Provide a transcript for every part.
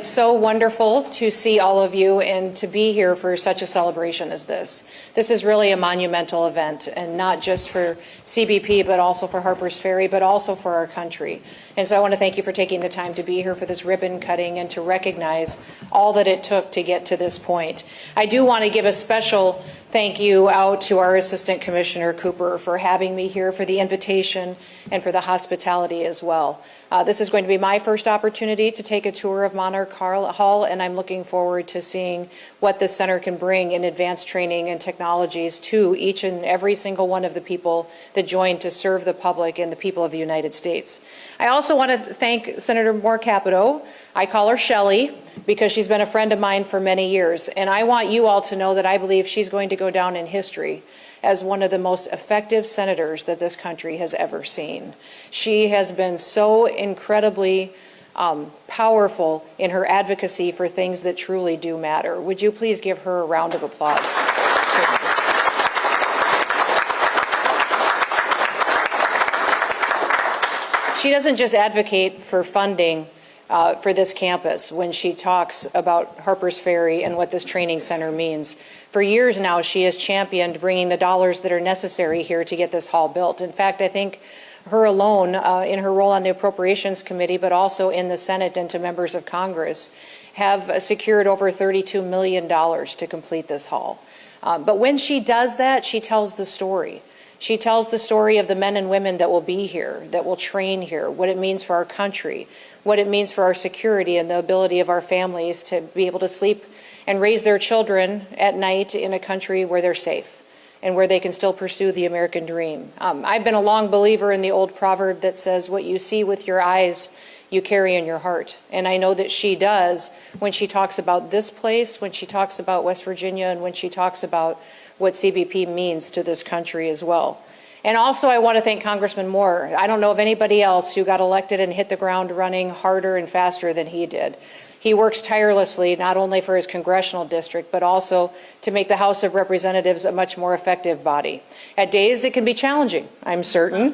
It's so wonderful to see all of you and to be here for such a celebration as this. This is really a monumental event, and not just for CBP, but also for Harper's Ferry, but also for our country. And so I want to thank you for taking the time to be here for this ribbon cutting and to recognize all that it took to get to this point. I do want to give a special thank you out to our Assistant Commissioner Cooper for having me here, for the invitation and for the hospitality as well. This is going to be my first opportunity to take a tour of Monarch Hall, and I'm looking forward to seeing what the center can bring in advanced training and technologies to each and every single one of the people that joined to serve the public and the people of the United States. I also want to thank Senator Moore Capito. I call her Shelley because she's been a friend of mine for many years, and I want you all to know that I believe she's going to go down in history as one of the most effective senators that this country has ever seen. She has been so incredibly powerful in her advocacy for things that truly do matter. Would you please give her a round of applause? She doesn't just advocate for funding for this campus when she talks about Harper's Ferry and what this training center means. For years now, she has championed bringing the dollars that are necessary here to get this hall built. In fact, I think her alone, in her role on the Appropriations Committee, but also in the Senate and to members of Congress, have secured over $32 million to complete this hall. But when she does that, she tells the story. She tells the story of the men and women that will be here, that will train here, what it means for our country, what it means for our security and the ability of our families to be able to sleep and raise their children at night in a country where they're safe and where they can still pursue the American dream. I've been a long believer in the old proverb that says, what you see with your eyes, you carry in your heart. And I know that she does when she talks about this place, when she talks about West Virginia, and when she talks about what CBP means to this country as well. And also I want to thank Congressman Moore. I don't know of anybody else who got elected and hit the ground running harder and faster than he did. He works tirelessly not only for his congressional district, but also to make the House of Representatives a much more effective body. At days it can be challenging, I'm certain,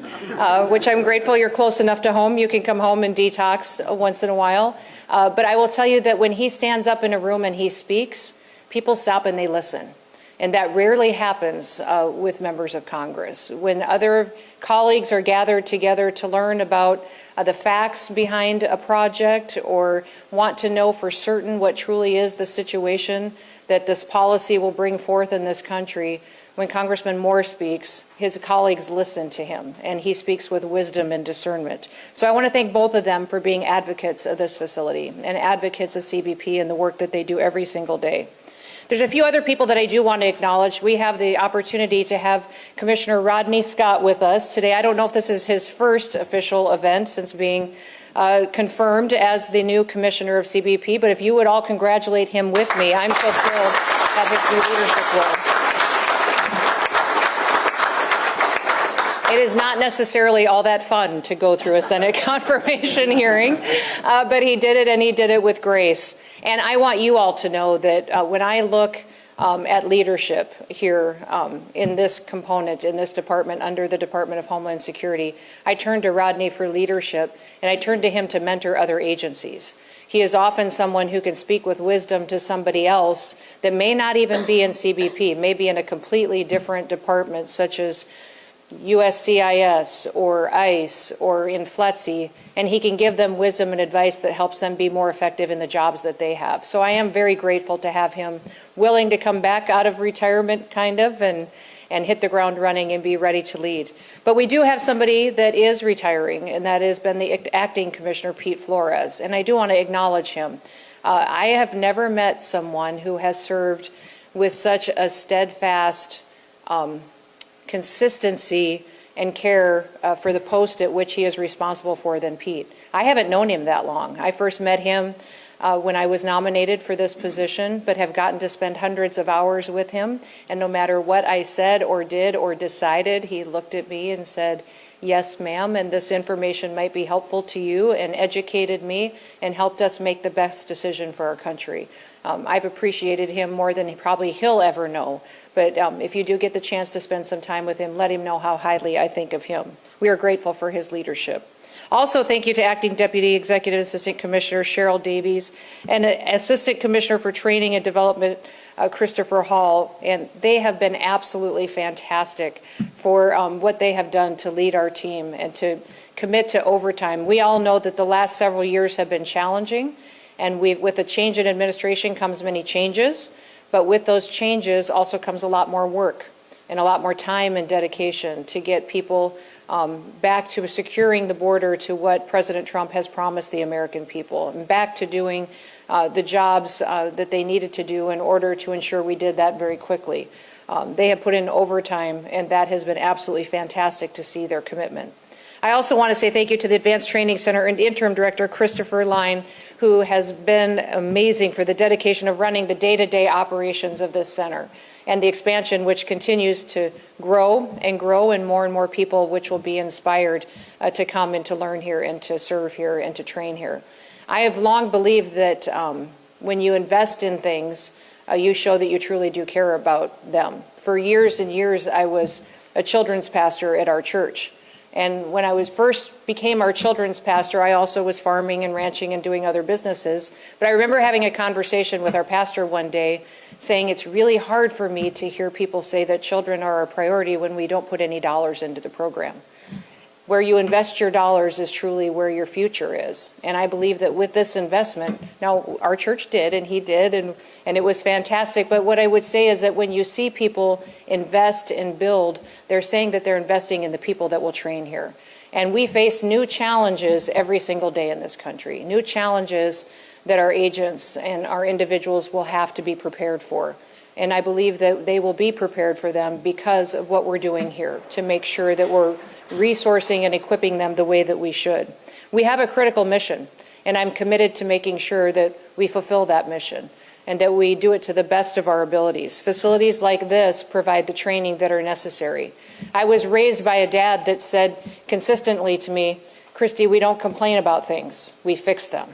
which I'm grateful you're close enough to home. You can come home and detox once in a while. But I will tell you that when he stands up in a room and he speaks, people stop and they listen. And that rarely happens with members of Congress. When other colleagues are gathered together to learn about the facts behind a project or want to know for certain what truly is the situation that this policy will bring forth in this country, when Congressman Moore speaks, his colleagues listen to him, and he speaks with wisdom and discernment. So I want to thank both of them for being advocates of this facility and advocates of CBP and the work that they do every single day. There's a few other people that I do want to acknowledge. We have the opportunity to have Commissioner Rodney Scott with us today. I don't know if this is his first official event since being confirmed as the new commissioner of CBP, but if you would all congratulate him with me, I'm so thrilled to have his new leadership role. It is not necessarily all that fun to go through a Senate confirmation hearing, but he did it, and he did it with grace. And I want you all to know that when I look at leadership here in this component, in this department, under the Department of Homeland Security, I turn to Rodney for leadership, and I turn to him to mentor other agencies. He is often someone who can speak with wisdom to somebody else that may not even be in CBP, maybe in a completely different department, such as USCIS or ICE or in FLETC, and he can give them wisdom and advice that helps them be more effective in the jobs that they have. So I am very grateful to have him willing to come back out of retirement kind of and hit the ground running and be ready to lead. But we do have somebody that is retiring, and that has been the acting commissioner, Pete Flores, and I do want to acknowledge him. I have never met someone who has served with such a steadfast consistency and care for the post at which he is responsible for than Pete. I haven't known him that long. I first met him when I was nominated for this position, but have gotten to spend hundreds of hours with him. And no matter what I said or did or decided, he looked at me and said, "Yes, ma'am, and this information might be helpful to you," and educated me and helped us make the best decision for our country. I've appreciated him more than probably he'll ever know. But if you do get the chance to spend some time with him, let him know how highly I think of him. We are grateful for his leadership. Also, thank you to Acting Deputy Executive Assistant Commissioner Cheryl Davies and Assistant Commissioner for Training and Development, Christopher Hall, and they have been absolutely fantastic for what they have done to lead our team and to commit to overtime. We all know that the last several years have been challenging, and with a change in administration comes many changes, but with those changes also comes a lot more work and a lot more time and dedication to get people back to securing the border to what President Trump has promised the American people, and back to doing the jobs that they needed to do in order to ensure we did that very quickly. They have put in overtime, and that has been absolutely fantastic to see their commitment. I also want to say thank you to the Advanced Training Center and Interim Director, Christopher Line, who has been amazing for the dedication of running the day-to-day operations of this center and the expansion, which continues to grow, and more people which will be inspired to come and to learn here and to serve here and to train here. I have long believed that when you invest in things, you show that you truly do care about them. For years and years, I was a children's pastor at our church. And when I first became our children's pastor, I also was farming and ranching and doing other businesses. But I remember having a conversation with our pastor one day saying it's really hard for me to hear people say that children are a priority when we don't put any dollars into the program. Where you invest your dollars is truly where your future is. And I believe that with this investment, now our church did, and he did, and it was fantastic. But what I would say is that when you see people invest and build, they're saying that they're investing in the people that will train here. And we face new challenges every single day in this country, new challenges that our agents and our individuals will have to be prepared for. And I believe that they will be prepared for them because of what we're doing here to make sure that we're resourcing and equipping them the way that we should. We have a critical mission, and I'm committed to making sure that we fulfill that mission and that we do it to the best of our abilities. Facilities like this provide the training that are necessary. I was raised by a dad that said consistently to me, Kristi, we don't complain about things, we fix them.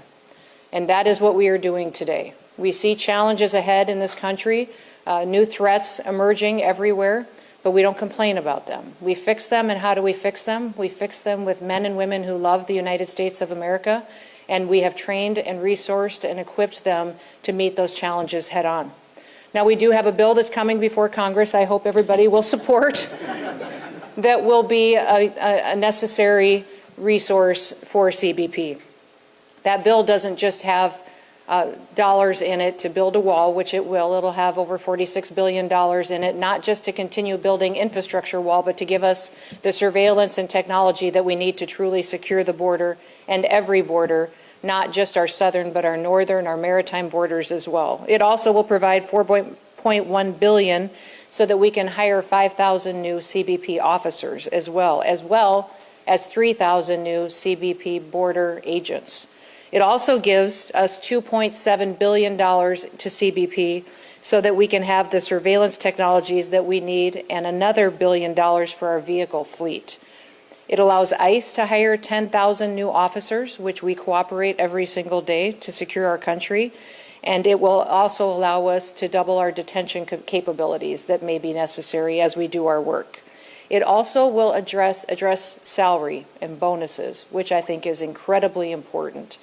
And that is what we are doing today. We see challenges ahead in this country, new threats emerging everywhere, but we don't complain about them. We fix them, and how do we fix them? We fix them with men and women who love the United States of America, and we have trained and resourced and equipped them to meet those challenges head on. Now, we do have a bill that's coming before Congress I hope everybody will support that will be a necessary resource for CBP. That bill doesn't just have dollars in it to build a wall, which it will. It'll have over $46 billion in it, not just to continue building infrastructure wall, but to give us the surveillance and technology that we need to truly secure the border and every border, not just our southern, but our northern, our maritime borders as well. It also will provide $4.1 billion so that we can hire 5,000 new CBP officers as well as 3,000 new CBP border agents. It also gives us $2.7 billion to CBP so that we can have the surveillance technologies that we need, and another $1 billion for our vehicle fleet. It allows ICE to hire 10,000 new officers, which we cooperate every single day to secure our country. And it will also allow us to double our detention capabilities that may be necessary as we do our work. It also will address salary and bonuses, which I think is incredibly important.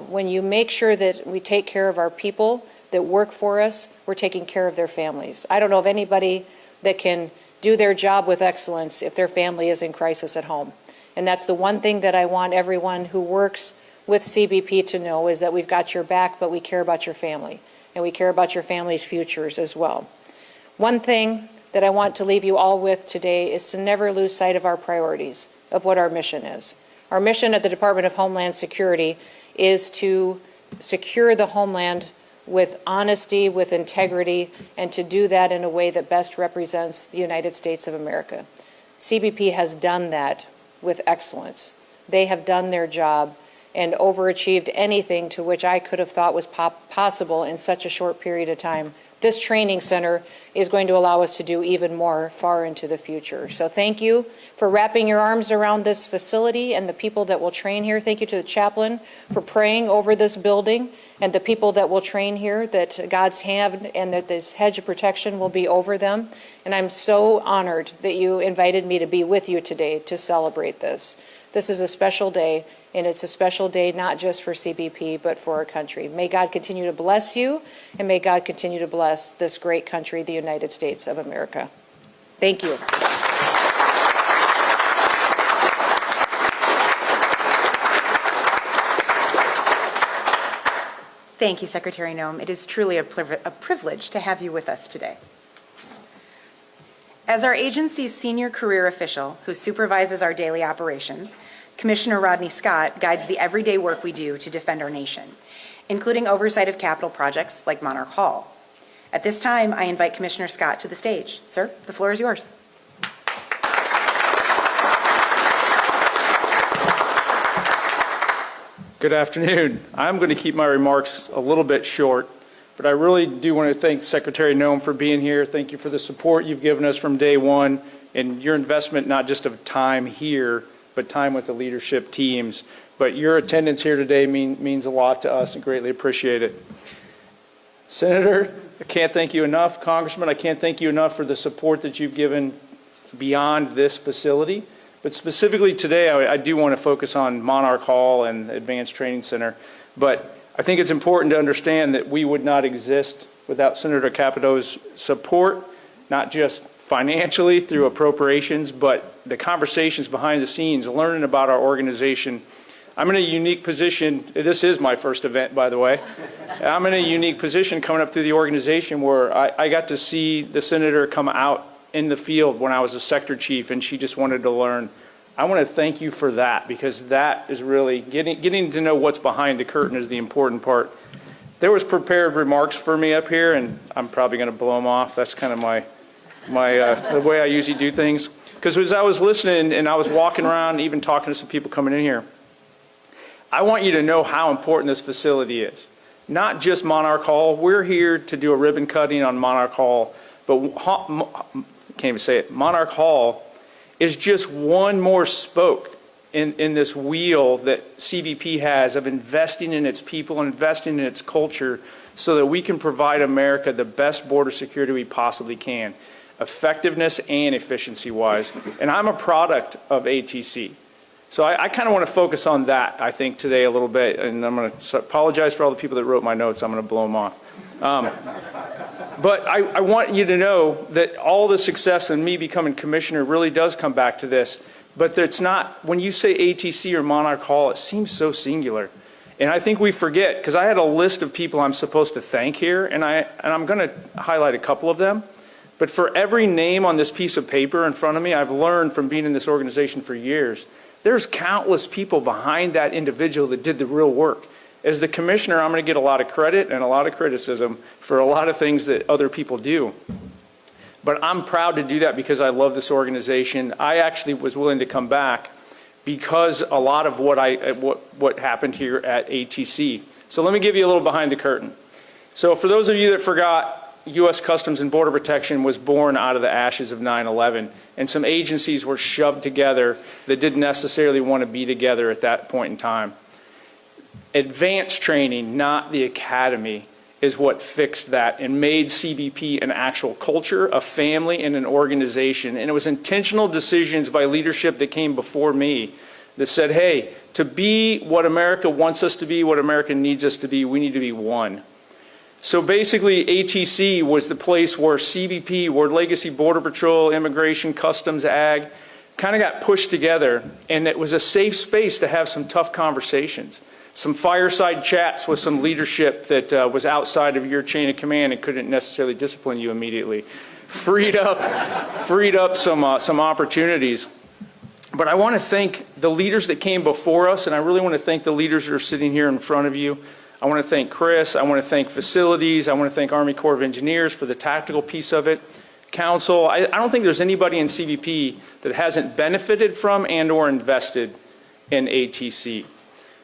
When you make sure that we take care of our people that work for us, we're taking care of their families. I don't know of anybody that can do their job with excellence if their family is in crisis at home. And that's the one thing that I want everyone who works with CBP to know, is that we've got your back, but we care about your family, and we care about your family's futures as well. One thing that I want to leave you all with today is to never lose sight of our priorities, of what our mission is. Our mission at the Department of Homeland Security is to secure the homeland with honesty, with integrity, and to do that in a way that best represents the United States of America. CBP has done that with excellence. They have done their job and overachieved anything to which I could have thought was possible in such a short period of time. This training center is going to allow us to do even more far into the future. So thank you for wrapping your arms around this facility and the people that will train here. Thank you to the chaplain for praying over this building and the people that will train here, that God's hand and that this hedge of protection will be over them. And I'm so honored that you invited me to be with you today to celebrate this. This is a special day, and it's a special day not just for CBP, but for our country. May God continue to bless you, and may God continue to bless this great country, the United States of America. Thank you. Thank you, Secretary Noem. It is truly a privilege to have you with us today. As our agency's senior career official who supervises our daily operations, Commissioner Rodney Scott guides the everyday work we do to defend our nation, including oversight of capital projects like Monarch Hall. At this time, I invite Commissioner Scott to the stage. Sir, the floor is yours. Good afternoon. I'm going to keep my remarks a little bit short, but I really do want to thank Secretary Noem for being here. Thank you for the support you've given us from day one and your investment, not just of time here, but time with the leadership teams. But your attendance here today means a lot to us and greatly appreciate it. Senator, I can't thank you enough. Congressman, I can't thank you enough for the support that you've given beyond this facility. But specifically today, I do want to focus on Monarch Hall and Advanced Training Center. But I think it's important to understand that we would not exist without Senator Capito's support, not just financially through appropriations, but the conversations behind the scenes, learning about our organization. I'm in a unique position. This is my first event, by the way. I'm in a unique position coming up through the organization where I got to see the senator come out in the field when I was a sector chief, and she just wanted to learn. I want to thank you for that, because that is really getting to know what's behind the curtain is the important part. There was prepared remarks for me up here, and I'm probably going to blow them off. That's kind of the way I usually do things. Because as I was listening and I was walking around, even talking to some people coming in here, I want you to know how important this facility is. Not just Monarch Hall. We're here to do a ribbon cutting on Monarch Hall, but can't even say it. Monarch Hall is just one more spoke in this wheel that CBP has of investing in its people, investing in its culture, so that we can provide America the best border security we possibly can, effectiveness and efficiency-wise. And I'm a product of ATC. So I kind of want to focus on that, I think, today a little bit. And I'm going to apologize for all the people that wrote my notes. I'm going to blow them off. But I want you to know that all the success in me becoming commissioner really does come back to this. But it's not, when you say ATC or Monarch Hall, it seems so singular. And I think we forget, because I had a list of people I'm supposed to thank here, and I'm going to highlight a couple of them. But for every name on this piece of paper in front of me, I've learned from being in this organization for years, there's countless people behind that individual that did the real work. As the commissioner, I'm going to get a lot of credit and a lot of criticism for a lot of things that other people do. But I'm proud to do that because I love this organization. I actually was willing to come back because a lot of what happened here at ATC. So let me give you a little behind the curtain. So for those of you that forgot, U.S. Customs and Border Protection was born out of the ashes of 9/11, and some agencies were shoved together that didn't necessarily want to be together at that point in time. Advanced training, not the academy, is what fixed that and made CBP an actual culture, a family, and an organization. And it was intentional decisions by leadership that came before me that said, hey, to be what America wants us to be, what America needs us to be, we need to be one. So basically, ATC was the place where CBP, where Legacy Border Patrol, Immigration, Customs, Ag, kind of got pushed together, and it was a safe space to have some tough conversations. Some fireside chats with some leadership that was outside of your chain of command and couldn't necessarily discipline you immediately. Freed up some opportunities. But I want to thank the leaders that came before us, and I really want to thank the leaders that are sitting here in front of you. I want to thank Chris. I want to thank facilities. I want to thank Army Corps of Engineers for the tactical piece of it. Council. I don't think there's anybody in CBP that hasn't benefited from and or invested in ATC.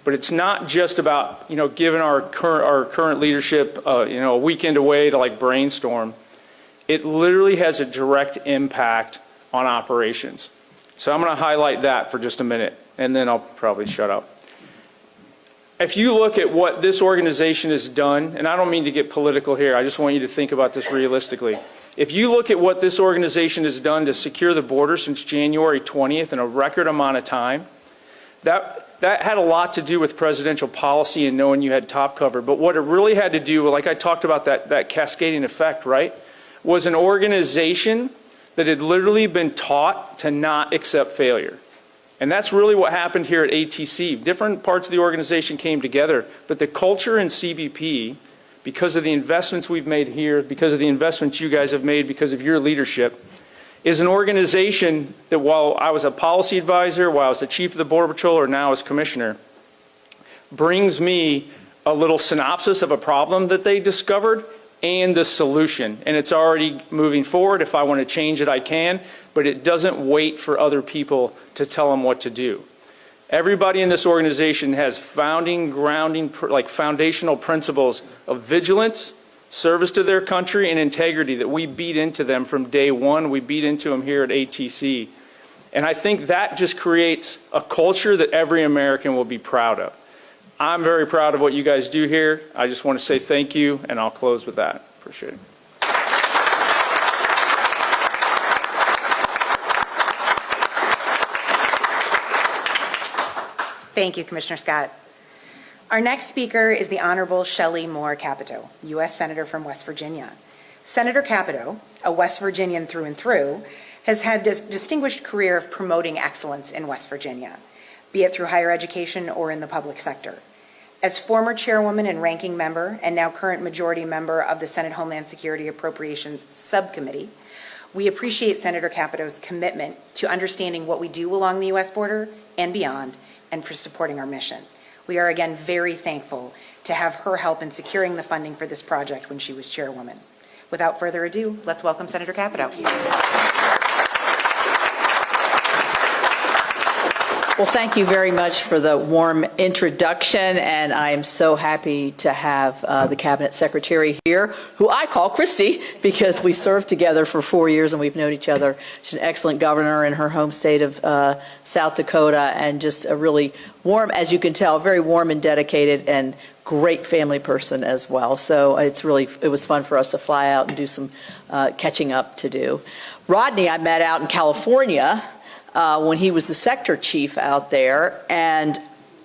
But it's not just about, giving our current leadership, a weekend away to like brainstorm. It literally has a direct impact on operations. So I'm going to highlight that for just a minute, and then I'll probably shut up. If you look at what this organization has done, and I don't mean to get political here, I just want you to think about this realistically. If you look at what this organization has done to secure the border since January 20th in a record amount of time, That had a lot to do with presidential policy and knowing you had top cover. But what it really had to do, like I talked about that cascading effect, right, was an organization that had literally been taught to not accept failure. And that's really what happened here at ATC. Different parts of the organization came together, but the culture in CBP, because of the investments we've made here, because of the investments you guys have made, because of your leadership, is an organization that while I was a policy advisor, while I was the chief of the Border Patrol, or now as commissioner, brings me a little synopsis of a problem that they discovered and the solution. And it's already moving forward. If I want to change it, I can, but it doesn't wait for other people to tell them what to do. Everybody in this organization has foundational principles of vigilance, service to their country, and integrity that we beat into them from day one. We beat into them here at ATC. And I think that just creates a culture that every American will be proud of. I'm very proud of what you guys do here. I just want to say thank you, and I'll close with that. Appreciate it. Thank you, Commissioner Scott. Our next speaker is the Honorable Shelley Moore Capito, U.S. Senator from West Virginia. Senator Capito, a West Virginian through and through, has had a distinguished career of promoting excellence in West Virginia, be it through higher education or in the public sector. As former chairwoman and ranking member, and now current majority member of the Senate Homeland Security Appropriations Subcommittee, we appreciate Senator Capito's commitment to understanding what we do along the U.S. border and beyond, and for supporting our mission. We are again very thankful to have her help in securing the funding for this project when she was chairwoman. Without further ado, let's welcome Senator Capito. Well, thank you very much for the warm introduction, and I am so happy to have the Cabinet Secretary here, who I call Kristi, because we served together for 4 years and we've known each other. She's an excellent governor in her home state of South Dakota, and just a really warm, as you can tell, very warm and dedicated and great family person as well. So it was fun for us to fly out and do some catching up to do. Rodney I met out in California when he was the sector chief out there, and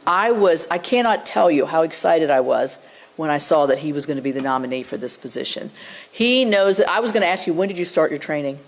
I cannot tell you how excited I was when I saw that he was going to be the nominee for this position. He knows that. I was going to ask you, when did you start your training?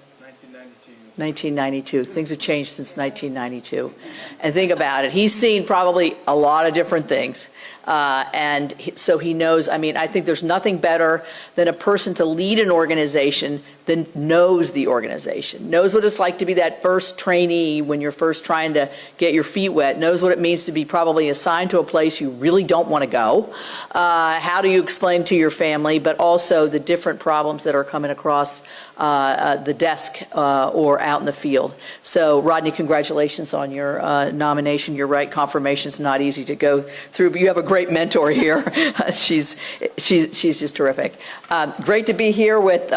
1992. Things have changed since 1992. And think about it. He's seen probably a lot of different things. So he knows, I think there's nothing better than a person to lead an organization that knows the organization, knows what it's like to be that first trainee when you're first trying to get your feet wet, knows what it means to be probably assigned to a place you really don't want to go. How do you explain to your family, but also the different problems that are coming across the desk or out in the field. So Rodney, congratulations on your nomination. You're right, confirmation's not easy to go through, but you have a great mentor here. She's just terrific. Great to be here with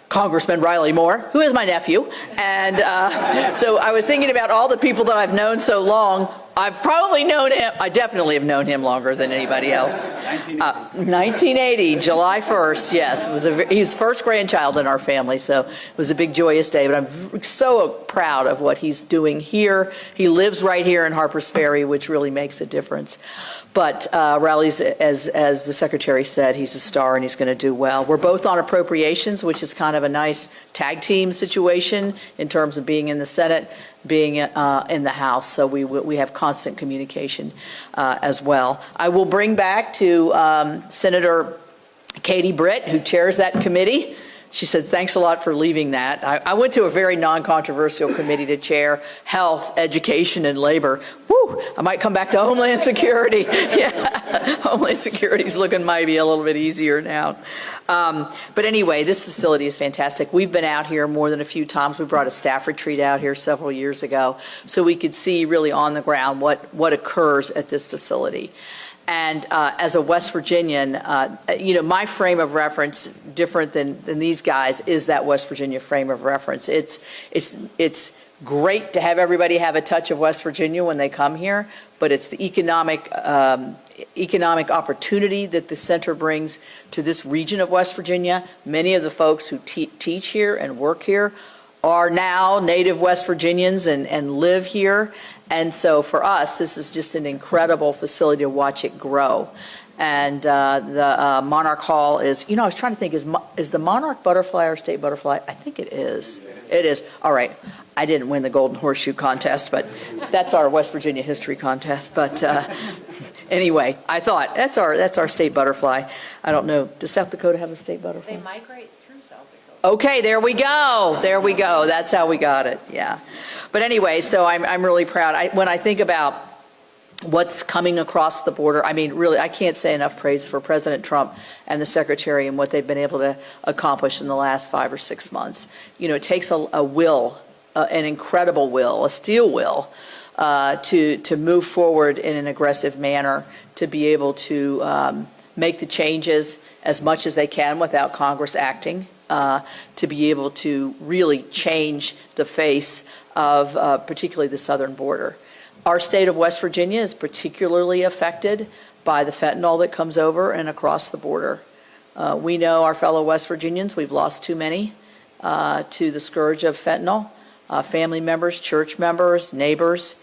Congressman Moore, who is my nephew. And so I was thinking about all the people that I've known so long. I've probably known him, I definitely have known him longer than anybody else. 1980, July 1st, yes. It was his first grandchild in our family, so it was a big joyous day. But I'm so proud of what he's doing here. He lives right here in Harpers Ferry, which really makes a difference. But Rowley's, as the Secretary said, he's a star and he's going to do well. We're both on appropriations, which is kind of a nice tag team situation in terms of being in the Senate, being in the House, so we have constant communication as well. I will bring back to Senator Katie Britt, who chairs that committee. She said, thanks a lot for leaving that. I went to a very non-controversial committee to chair, health, education, and labor. Woo, I might come back to Homeland Security. Yeah, Homeland Security is looking maybe a little bit easier now. But anyway, this facility is fantastic. We've been out here more than a few times. We brought a staff retreat out here several years ago so we could see really on the ground what occurs at this facility. And as a West Virginian, my frame of reference, different than these guys, is that West Virginia frame of reference. It's great to have everybody have a touch of West Virginia when they come here, but it's the economic opportunity that the center brings to this region of West Virginia. Many of the folks who teach here and work here are now native West Virginians and live here. And so for us, this is just an incredible facility to watch it grow. And the Monarch Hall is, I was trying to think, is the Monarch butterfly our state butterfly? I think it is. It is. All right. I didn't win the Golden Horseshoe contest, but that's our West Virginia history contest. But anyway, I thought that's our state butterfly. I don't know. Does South Dakota have a state butterfly? They migrate through South Dakota. Okay, there we go. There we go. That's how we got it. Yeah. But anyway, so I'm really proud. When I think about what's coming across the border, I mean, really, I can't say enough praise for President Trump and the Secretary and what they've been able to accomplish in the last 5 or 6 months. It takes a will, an incredible will, a steel will, to move forward in an aggressive manner, to be able to make the changes as much as they can without Congress acting, to be able to really change the face of particularly the southern border. Our state of West Virginia is particularly affected by the fentanyl that comes over and across the border. We know our fellow West Virginians, we've lost too many to the scourge of fentanyl. Family members, church members, neighbors.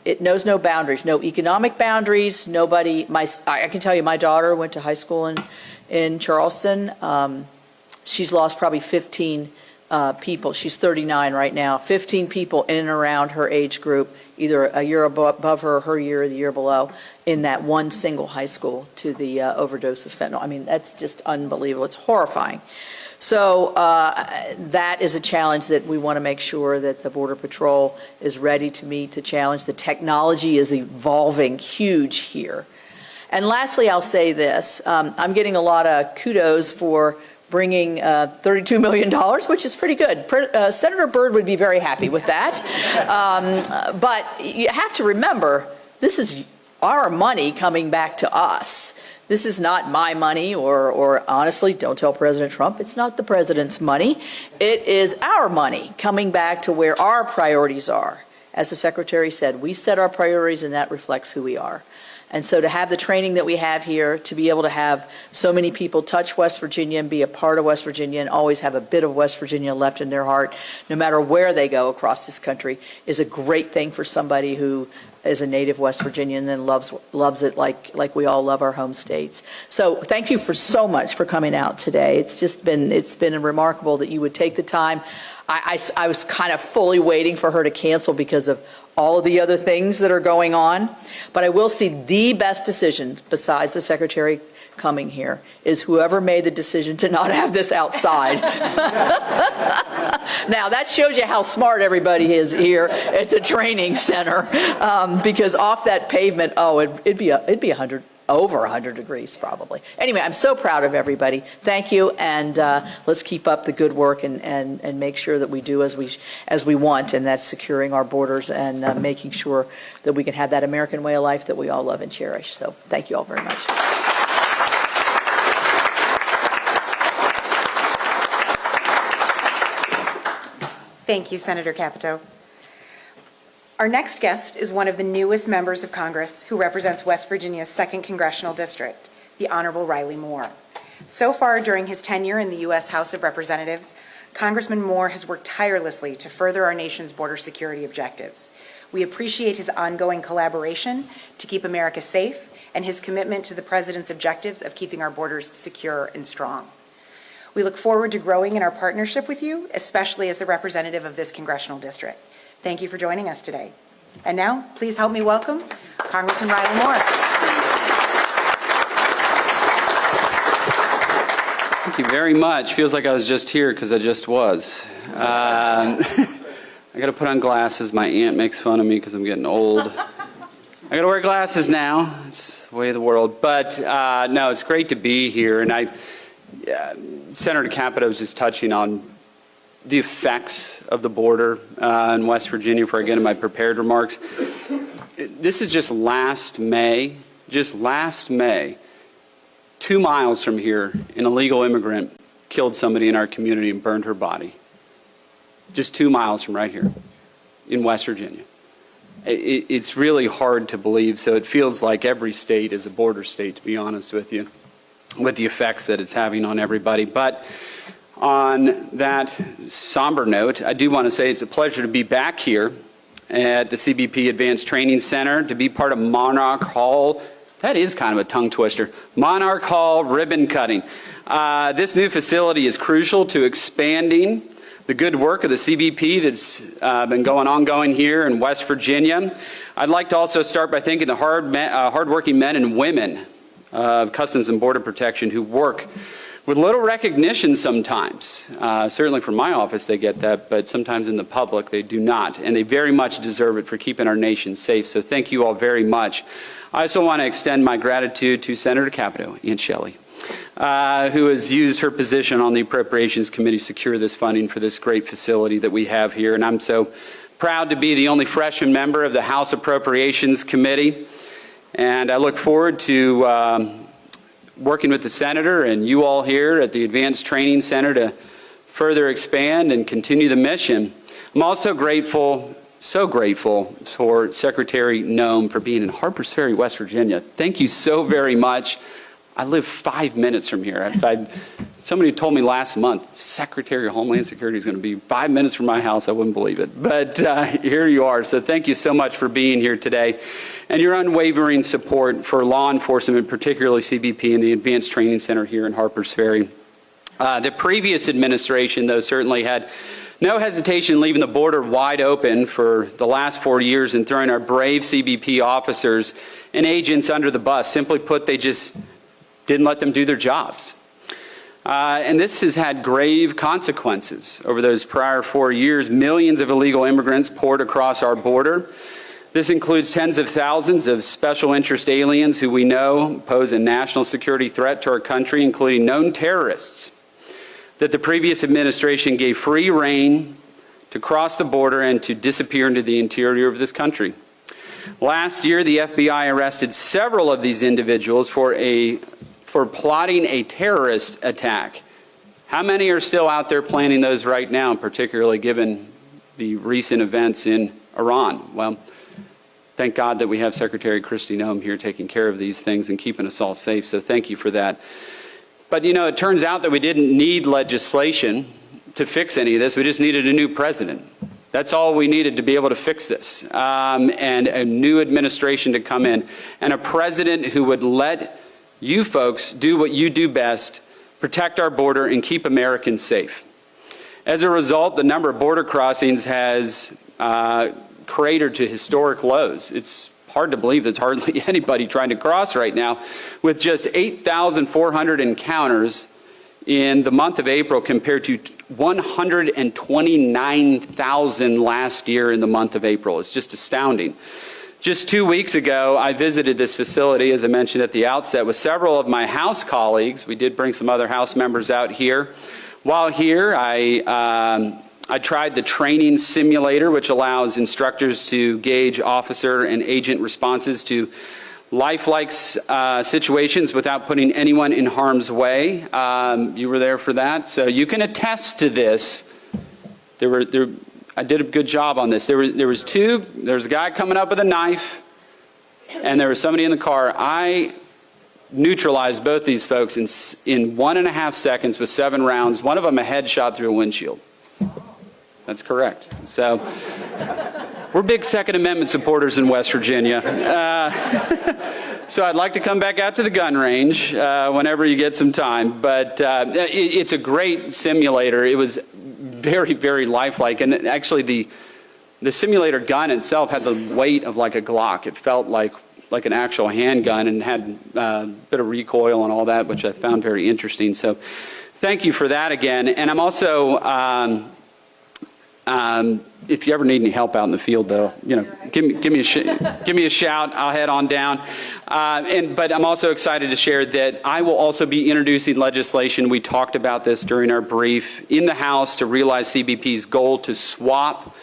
It knows no boundaries, no economic boundaries. Nobody. I can tell you, my daughter went to high school in Charleston. She's lost probably 15 people. She's 39 right now. 15 people in and around her age group, either a year above her, her year, or the year below, in that one single high school to the overdose of fentanyl. I mean, that's just unbelievable. It's horrifying. So that is a challenge that we want to make sure that the Border Patrol is ready to meet the challenge. The technology is evolving huge here. And lastly, I'll say this. I'm getting a lot of kudos for bringing $32 million, which is pretty good. Senator Byrd would be very happy with that. But you have to remember, this is our money coming back to us. This is not my money, or honestly, don't tell President Trump, it's not the president's money. It is our money coming back to where our priorities are. As the Secretary said, we set our priorities and that reflects who we are. And so to have the training that we have here, to be able to have so many people touch West Virginia and be a part of West Virginia and always have a bit of West Virginia left in their heart, no matter where they go across this country, is a great thing for somebody who is a native West Virginian and loves it like we all love our home states. So thank you so much for coming out today. It's been remarkable that you would take the time. I was kind of fully waiting for her to cancel because of all of the other things that are going on. But I will see the best decision, besides the Secretary coming here, is whoever made the decision to not have this outside. Now, that shows you how smart everybody is here at the training center, because off that pavement, it'd be 100. Over 100 degrees probably. Anyway, I'm so proud of everybody. Thank you, and let's keep up the good work and make sure that we do as we want, and that's securing our borders and making sure that we can have that American way of life that we all love and cherish. So thank you all very much. Thank you, Senator Capito. Our next guest is one of the newest members of Congress who represents West Virginia's 2nd Congressional District, the Honorable Riley Moore. So far during his tenure in the U.S. House of Representatives, Congressman Moore has worked tirelessly to further our nation's border security objectives. We appreciate his ongoing collaboration to keep America safe and his commitment to the President's objectives of keeping our borders secure and strong. We look forward to growing in our partnership with you, especially as the representative of this congressional district. Thank you for joining us today. And now, please help me welcome Congressman Riley Moore. Thank you very much. Feels like I was just here because I just was. I got to put on glasses. My aunt makes fun of me because I'm getting old. I got to wear glasses now. It's the way of the world. But no, it's great to be here. And Senator Capito was just touching on the effects of the border in West Virginia before I get into my prepared remarks. This is just last May, 2 miles from here, an illegal immigrant killed somebody in our community and burned her body. Just 2 miles from right here in West Virginia. It's really hard to believe, so it feels like every state is a border state, to be honest with you, with the effects that it's having on everybody. But on that somber note, I do want to say it's a pleasure to be back here at the CBP Advanced Training Center, to be part of Monarch Hall. That is kind of a tongue twister. Monarch Hall ribbon cutting. This new facility is crucial to expanding the good work of the CBP that's been ongoing here in West Virginia. I'd like to also start by thanking the hardworking men and women of Customs and Border Protection who work with little recognition sometimes. Certainly from my office they get that, but sometimes in the public they do not, and they very much deserve it for keeping our nation safe. So thank you all very much. I also want to extend my gratitude to Senator Capito, Aunt Shelley, who has used her position on the Appropriations Committee to secure this funding for this great facility that we have here. And I'm so proud to be the only freshman member of the House Appropriations Committee. And I look forward to working with the Senator and you all here at the Advanced Training Center to further expand and continue the mission. I'm also grateful, so grateful for Secretary Noem for being in Harpers Ferry, West Virginia. Thank you so very much. I live 5 minutes from here. Somebody told me last month, Secretary of Homeland Security is going to be 5 minutes from my house. I wouldn't believe it. But here you are. So thank you so much for being here today and your unwavering support for law enforcement, particularly CBP and the Advanced Training Center here in Harpers Ferry. The previous administration, though, certainly had no hesitation leaving the border wide open for the last 4 years and throwing our brave CBP officers and agents under the bus. Simply put, they just didn't let them do their jobs. And this has had grave consequences. Over those prior 4 years, millions of illegal immigrants poured across our border. This includes tens of thousands of special interest aliens who we know pose a national security threat to our country, including known terrorists that the previous administration gave free rein to cross the border and to disappear into the interior of this country. Last year, the FBI arrested several of these individuals for plotting a terrorist attack. How many are still out there planning those right now, particularly given the recent events in Iran? Well, thank God that we have Secretary Kristi Noem here taking care of these things and keeping us all safe, so thank you for that. But, you know, it turns out that we didn't need legislation to fix any of this. We just needed a new president. That's all we needed to be able to fix this. And a new administration to come in, and a president who would let you folks do what you do best, protect our border and keep Americans safe. As a result, the number of border crossings has cratered to historic lows. It's hard to believe there's hardly anybody trying to cross right now, with just 8,400 encounters in the month of April compared to 129,000 last year in the month of April. It's just astounding. Just 2 weeks ago, I visited this facility, as I mentioned at the outset, with several of my House colleagues. We did bring some other House members out here. While here, I tried the training simulator, which allows instructors to gauge officer and agent responses to lifelike situations without putting anyone in harm's way. You were there for that, so you can attest to this. I did a good job on this. There was a guy coming up with a knife, and there was somebody in the car. I neutralized both these folks in 1.5 seconds with 7 rounds. One of them a headshot through a windshield. That's correct. So we're big Second Amendment supporters in West Virginia. So I'd like to come back out to the gun range whenever you get some time. But it's a great simulator. It was very, very lifelike. And actually the simulator gun itself had the weight of like a Glock. It felt like an actual handgun and had a bit of recoil and all that, which I found very interesting. So thank you for that again. And I'm also, if you ever need any help out in the field, though, you know, give me a shout. I'll head on down. But I'm also excited to share that I will also be introducing legislation. We talked about this during our brief in the House to realize CBP's goal to swap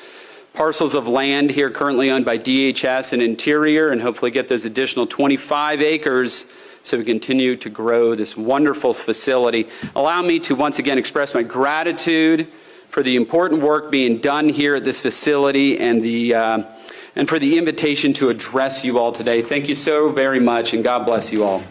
parcels of land here currently owned by DHS and Interior, and hopefully get those additional 25 acres so we continue to grow this wonderful facility. Allow me to once again express my gratitude for the important work being done here at this facility and for the invitation to address you all today. Thank you so very much, and God bless you all.